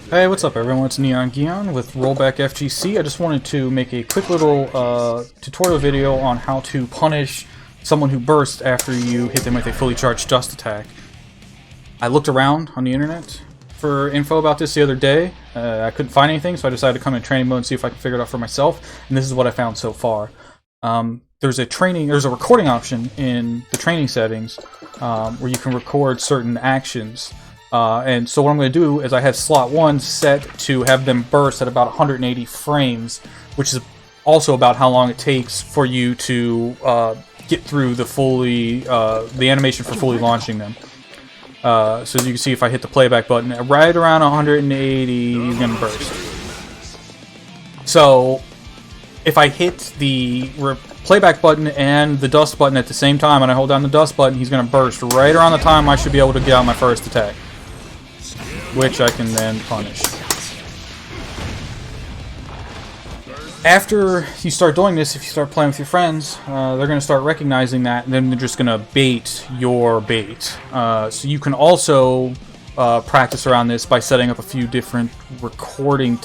Hey, what's up everyone? It's Neon Gion with Rollback FGC. I just wanted to make a quick little tutorial video on how to punish someone who bursts after you hit them with a fully charged dust attack. I looked around on the internet for info about this the other day. I couldn't find anything, so I decided to come in training mode and see if I can figure it out for myself, and this is what I found so far. There's a recording option in the training settings where you can record certain actions. And so what I'm going to do is I have slot 1 set to have them burst at about 180 frames, which is also about how long it takes for you to get through the animation for fully launching them. So as you can see, if I hit the playback button, right around 180, he's going to burst. So if I hit the playback button and the dust button at the same time, and I hold down the dust button, he's going to burst right around the time I should be able to get out my first attack, which I can then punish. After you start doing this, if you start playing with your friends, they're going to start recognizing that, and then they're just going to bait your bait. So you can also practice around this by setting up a few different recording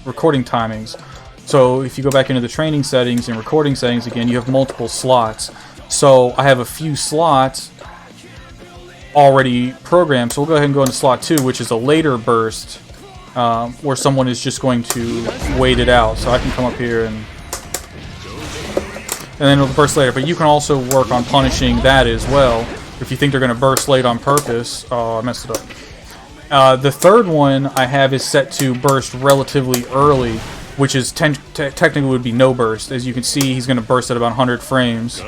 timings. So if you go back into the training settings and recording settings again, you have multiple slots. So I have a few slots already programmed, so we'll go ahead and go into slot 2, which is a later burst, where someone is just going to wait it out. So I can come up here and then it'll burst later. But you can also work on punishing that as well if you think they're going to burst late on purpose. Oh, I messed it up. The third one I have is set to burst relatively early, which is technically would be no burst. As you can see, he's going to burst at about 100 frames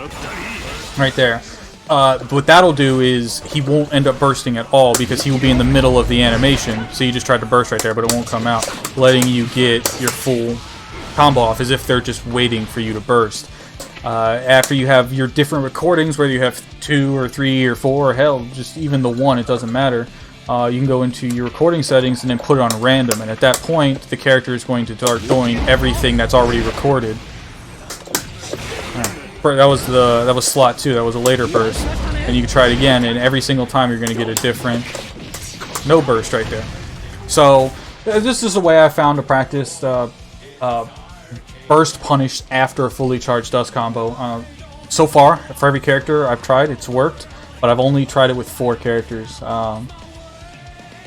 right there. What that'll do is he won't end up bursting at all because he will be in the middle of the animation. So you just tried to burst right there, but it won't come out, letting you get your full combo off as if they're just waiting for you to burst. After you have your different recordings, whether you have 2 or 3 or 4, or hell, just even the 1, it doesn't matter. You can go into your recording settings and then put it on random, and at that point, the character is going to start doing everything that's already recorded. That was slot 2. That was a later burst, and you can try it again, and every single time you're going to get a different no burst right there. So this is the way I found to practice burst punish after a fully charged dust combo. So far, for every character I've tried, it's worked, but I've only tried it with 4 characters.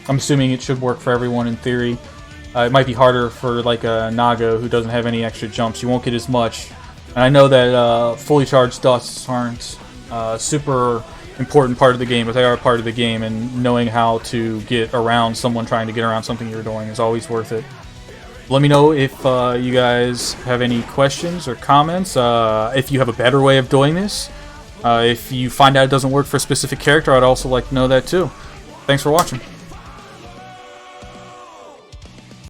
I'm assuming it should work for everyone in theory. It might be harder for like a Naga who doesn't have any extra jumps. You won't get as much. And I know that fully charged dusts aren't a super important part of the game, but they are part of the game, and knowing how to get around someone trying to get around something you're doing is always worth it. Let me know if you guys have any questions or comments, if you have a better way of doing this. If you find out it doesn't work for a specific character, I'd also like to know that too. Thanks for watching.